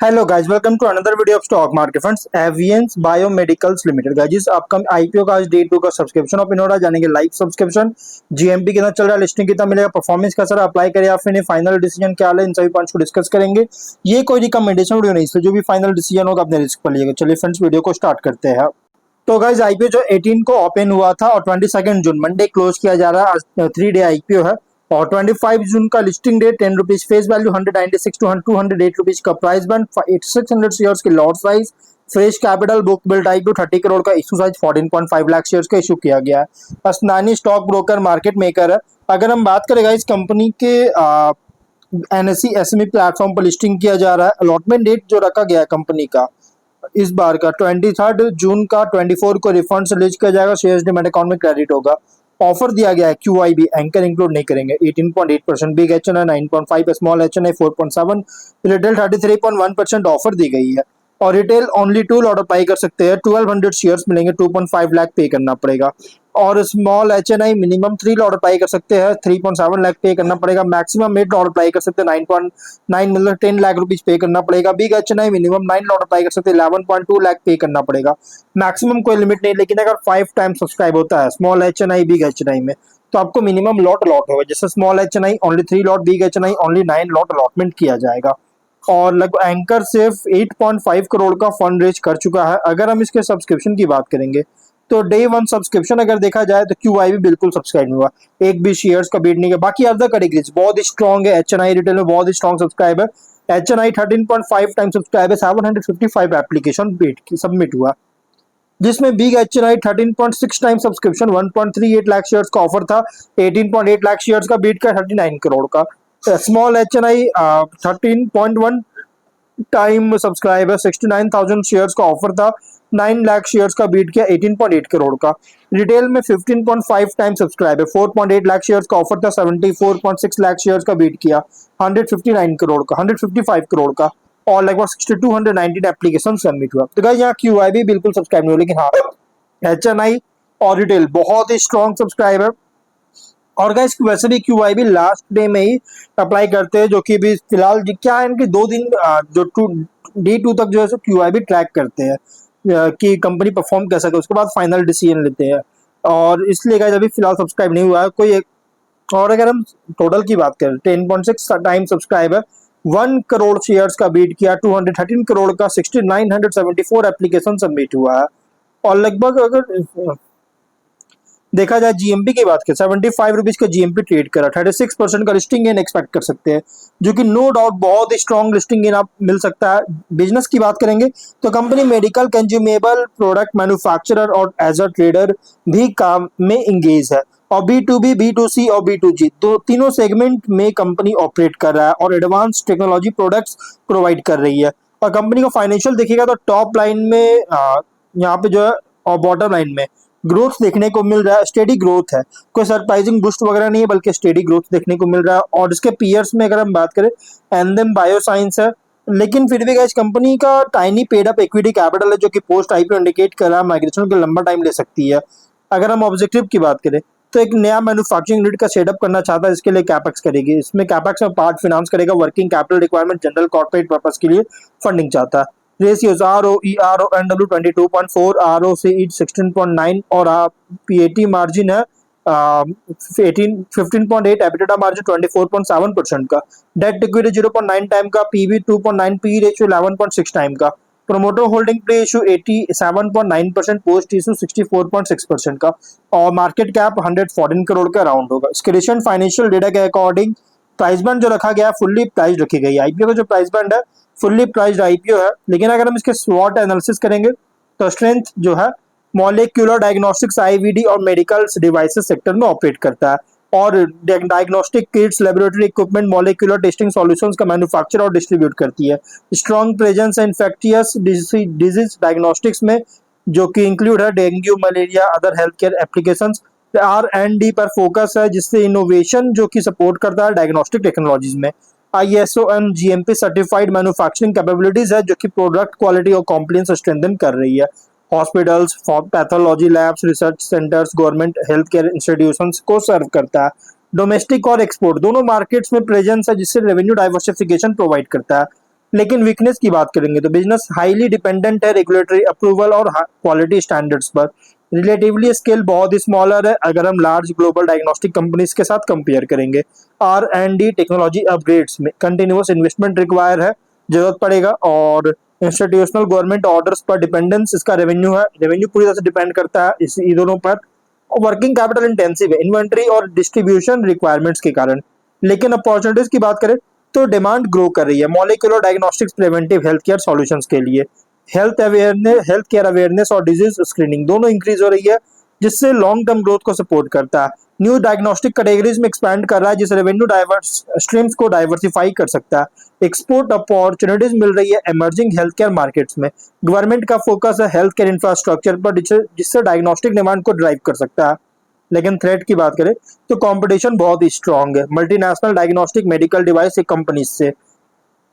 Hello guys, welcome to another video of stock market funds एवियंस biomedicals limited. Guys आपका IPO का आज day 2 का सब्सक्रिप्शन ओपन हो रहा है, जानेंगे लाइव सब्सक्रिप्शन जीएमपी कितना चल रहा है, लिस्टिंग कितना मिलेगा, परफॉर्मेंस कैसा रहा, अप्लाई करें या फिर फाइनल डिसीजन क्या है, इन सभी पॉइंट्स को डिस्कस करेंगे। ये कोई रिकमेंडेशन वीडियो नहीं, इससे जो भी फाइनल डिसीजन होगा अपने रिस्क पर लीजिएगा। चलिए फ्रेंड्स, वीडियो को स्टार्ट करते हैं। तो गाइस आईपीओ जो 18 को ओपन हुआ था और 22 जून मंडे क्लोज किया जा रहा है, 3 डे आईपीओ है और 25 जून का listing date, 10 rupees face value, 196 to 208 rupees का प्राइस बैंड, 8600 शेयर्स के lot size, fresh capital, book build IPO 30 crore का इशू साइज, 14.5 लाख शेयर्स का इशू किया गया है। Asnani stock broker market maker है। अगर हम बात करें इस कंपनी के एनएससी एसएमई प्लेटफॉर्म पर लिस्टिंग किया जा रहा है। अलॉटमेंट डेट जो रखा गया है कंपनी का इस बार का 23 जून का, 24 को रिफंड रिलीज किया जाएगा, शेयर्स डिमेट अकाउंट में क्रेडिट होगा। ऑफर दिया गया है क्यूआईबी, एंकर इंक्लूड नहीं करेंगे, 18.8%, big HNI 9.5, small HNI 4.7, retail 33.1% offer दी गई है। और रिटेल ओनली 2 लॉट अप्लाई कर सकते हैं, 1200 शेयर्स मिलेंगे, 2.5 लाख पे करना पड़ेगा। और small HNI minimum 3 lot apply कर सकते हैं, 3.7 लाख पे करना पड़ेगा। मैक्सिमम 8 लॉट अप्लाई कर सकते हैं, 9.9 मतलब 10 लाख रुपीज पे करना पड़ेगा। Big HNI minimum 9 lot apply कर सकते हैं, 11.2 लाख पे करना पड़ेगा। मैक्सिमम कोई लिमिट नहीं, लेकिन अगर 5 टाइम सब्सक्राइब होता है स्मॉल एचएनआई बिग एचएनआई में, तो आपको मिनिमम लॉट होगा। जैसे small HNI only 3 lot, big HNI only 9 lot allotment किया जाएगा। और लगभग एंकर सिर्फ 8.5 करोड़ का फंड रेज कर चुका है। अगर हम इसके सब्सक्रिप्शन की बात करेंगे तो डे 1 सब्सक्रिप्शन अगर देखा जाए तो क्यूआईबी बिल्कुल सब्सक्राइब नहीं हुआ, एक भी शेयर्स का बीट नहीं है। बाकी अदर कैटेगरीज बहुत ही स्ट्रॉन्ग है, एचएनआई रिटेल में बहुत ही स्ट्रॉन्ग सब्सक्राइब है। एचएनआई 13.5 टाइम सब्सक्राइब है, 755 एप्लीकेशन बीट की सबमिट हुआ, जिसमें big HNI 13.6 time subscription, 1.38 lakh shares का ऑफर था, 18.8 लाख शेयर्स का बीट का, 39 करोड़ का। Small HNI 13.1 time subscriber, 69,000 shares का ऑफर था, 9 लाख शेयर्स का बीट किया, 18.8 करोड़ का। रिटेल में 15.5 टाइम सब्सक्राइबर, 4.8 लाख शेयर्स का ऑफर था, 74.6 लाख शेयर्स का बीट किया, 159 करोड़ का, 155 करोड़ का। और लगभग 6219 एप्लीकेशन सबमिट हुआ। तो गाइस यहाँ क्यूआईबी बिल्कुल सब्सक्राइब नहीं हुआ, लेकिन हाँ एचएनआई और रिटेल बहुत ही स्ट्रॉन्ग सब्सक्राइबर। और गाइस वैसे भी क्यूआईबी लास्ट डे में ही अप्लाई करते हैं, जो कि भी फिलहाल क्या है इनकी 2 दिन जो डे 2 तक जो है क्यूआईबी ट्रैक करते हैं कि कंपनी परफॉर्म कैसा है, उसके बाद फाइनल डिसीजन लेते हैं। और इसलिए गाइस अभी फिलहाल सब्सक्राइब नहीं हुआ है कोई एक। और अगर हम टोटल की बात करें, 10.6 टाइम सब्सक्राइबर, 1 करोड़ शेयर्स का बीट किया, 213 करोड़ का, 6974 एप्लीकेशन सबमिट हुआ है। और लगभग अगर देखा जाए जीएमपी की बात करें, 75 रुपीज का जीएमपी ट्रेड करा, 36% का लिस्टिंग गेन एक्सपेक्ट कर सकते हैं, जो कि नो डाउट बहुत ही स्ट्रॉन्ग लिस्टिंग गेन आप मिल सकता है। बिजनेस की बात करेंगे तो company medical consumable product manufacturer और एज अ ट्रेडर भी काम में इंगेज है। और B2B, B2C और B2G तीनों सेगमेंट में कंपनी ऑपरेट कर रहा है और एडवांस टेक्नोलॉजी प्रोडक्ट्स प्रोवाइड कर रही है। और कंपनी का फाइनेंशियल देखिएगा तो टॉप लाइन में यहाँ पे जो है और बॉटम लाइन में ग्रोथ देखने को मिल रहा है, स्टेडी ग्रोथ है, कोई सरप्राइजिंग बूस्ट वगैरह नहीं है, बल्कि स्टेडी ग्रोथ देखने को मिल रहा है। और इसके पीयर्स में अगर हम बात करें, एंडेम बायोसाइंस है, लेकिन फिर भी गाइस कंपनी का tiny paid up equity capital है, जो कि पोस्ट आईपीओ इंडिकेट कर रहा है माइग्रेशन के लंबा टाइम ले सकती है। अगर हम ऑब्जेक्टिव की बात करें तो एक नया मैन्युफैक्चरिंग यूनिट का सेटअप करना चाहता है, इसके लिए कैपेक्स करेगी। इसमें कैपेक्स में पार्ट फाइनेंस करेगा, working capital requirement, general corporate purpose के लिए फंडिंग चाहता है। रेशियोज ROE, RONW 22.4, ROCE 16.9 और PAT मार्जिन है 15.8, एबिटा मार्जिन 24.7% का। डेट इक्विटी 0.9 टाइम का, PB 2.9, PE रेशियो 11.6 टाइम का। Promoter holding pre issue 87.9%, post issue 64.6% का। और मार्केट कैप 114 करोड़ का अराउंड होगा। इसके रिसेंट फाइनेंशियल डेटा के अकॉर्डिंग प्राइस बैंड जो रखा गया है फुल्ली प्राइस रखी गई है। आईपीओ का जो प्राइस बैंड है फुल्ली प्राइस्ड आईपीओ है, लेकिन अगर हम इसके स्वॉट एनालिसिस करेंगे तो स्ट्रेंथ जो है मॉलिक्यूलर डायग्नोस्टिक्स, आईवीडी और मेडिकल डिवाइसेस सेक्टर में ऑपरेट करता है। और diagnostic kits, laboratory equipment, molecular testing solutions का मैन्युफैक्चर और डिस्ट्रीब्यूट करती है। स्ट्रॉन्ग प्रेजेंस है इन्फेक्टियस डिजीज डायग्नोस्टिक्स में, जो कि इंक्लूड है dengue, malaria, other health care applications. R&D पर फोकस है, जिससे इनोवेशन जो कि सपोर्ट करता है डायग्नोस्टिक टेक्नोलॉजीज में। ISO and GMP certified manufacturing capabilities है, जो कि प्रोडक्ट क्वालिटी और कॉम्प्लायंस स्ट्रेंथन कर रही है। Hospitals, pathology labs, research centres, government health care institutions को सर्व करता है। डोमेस्टिक और एक्सपोर्ट दोनों मार्केट्स में प्रेजेंस है, जिससे रेवेन्यू डाइवर्सिफिकेशन प्रोवाइड करता है। लेकिन वीकनेस की बात करेंगे तो बिजनेस हाईली डिपेंडेंट है रेगुलेटरी अप्रूवल और क्वालिटी स्टैंडर्ड्स पर। रिलेटिवली स्केल बहुत ही स्मॉलर है अगर हम लार्ज ग्लोबल डायग्नोस्टिक कंपनीज के साथ कंपेयर करेंगे। R&D टेक्नोलॉजी अपग्रेड्स में कंटिन्यूअस इन्वेस्टमेंट रिक्वायर है, जरूरत पड़ेगा। और इंस्टीट्यूशनल गवर्नमेंट ऑर्डर्स पर डिपेंडेंस इसका रेवेन्यू है, रेवेन्यू पूरी तरह से डिपेंड करता है इस दोनों पर। वर्किंग कैपिटल इंटेंसिव है इन्वेंट्री और डिस्ट्रीब्यूशन रिक्वायरमेंट्स के कारण। लेकिन अपॉर्चुनिटीज की बात करें तो डिमांड ग्रो कर रही है molecular diagnostics preventive health care solutions के लिए। हेल्थ केयर अवेयरनेस और डिजीज स्क्रीनिंग दोनों इंक्रीज हो रही है, जिससे लॉन्ग टर्म ग्रोथ को सपोर्ट करता है। न्यू डायग्नोस्टिक कैटेगरीज में एक्सपैंड कर रहा है, जिससे रेवेन्यू डाइवर्स स्ट्रीम्स को डाइवर्सिफाई कर सकता है। एक्सपोर्ट अपॉर्चुनिटीज मिल रही है इमर्जिंग हेल्थ केयर मार्केट्स में। गवर्नमेंट का फोकस है हेल्थ केयर इंफ्रास्ट्रक्चर पर, जिससे डायग्नोस्टिक डिमांड को ड्राइव कर सकता है। लेकिन थ्रेट की बात करें तो कंपटीशन बहुत ही स्ट्रांग है multinational diagnostic medical device companies से।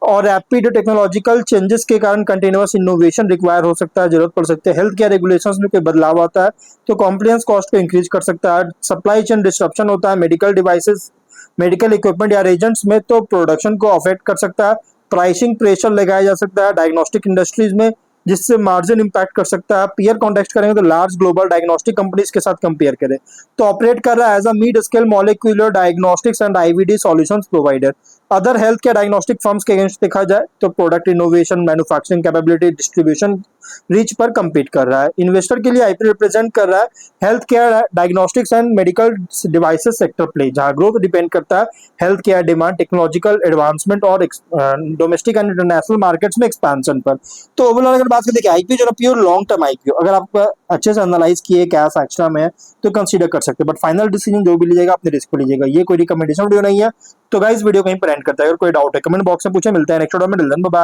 और रैपिड टेक्नोलॉजिकल चेंजेस के कारण कंटिन्यूअस इनोवेशन रिक्वायर हो सकता है, जरूरत पड़ सकती है। हेल्थ केयर रेगुलेशंस में कोई बदलाव आता है तो कॉम्प्लायंस कॉस्ट को इंक्रीज कर सकता है। सप्लाई चेन डिस्ट्रप्शन होता है मेडिकल डिवाइसेस, मेडिकल इक्विपमेंट या रेजेंट्स में, तो प्रोडक्शन को अफेक्ट कर सकता है। प्राइसिंग प्रेशर लगाया जा सकता है डायग्नोस्टिक इंडस्ट्रीज में, जिससे मार्जिन इंपैक्ट कर सकता है। पीयर कॉन्टेक्स्ट करेंगे तो लार्ज ग्लोबल डायग्नोस्टिक कंपनीज के साथ कंपेयर करें तो ऑपरेट कर रहा है as a mid scale molecular diagnostics and IVD solutions provider. Other health care diagnostic firms के अगेंस्ट देखा जाए तो product innovation, manufacturing capability, distribution reach पर compete कर रहा है। इन्वेस्टर के लिए IP रिप्रेजेंट कर रहा है health care diagnostics and medical devices sector play, जहां ग्रोथ डिपेंड करता है health care demand, technological advancement और डोमेस्टिक एंड इंटरनेशनल मार्केट्स में एक्सपेंशन पर। तो ओवरऑल अगर बात करें देखिए IPO जो प्योर लॉन्ग टर्म IPO अगर आप अच्छे से एनालाइज किए कैश एक्स्ट्रा में है तो कंसीडर कर सकते हैं, बट फाइनल डिसीजन जो भी लीजिएगा अपने रिस्क पर लीजिएगा। ये कोई रिकमेंडेशन वीडियो नहीं है। तो गाइस वीडियो कहीं पर एंड करता है, अगर कोई डाउट है कमेंट बॉक्स में पूछे। मिलता है नेक्स्ट वीडियो में, बाय।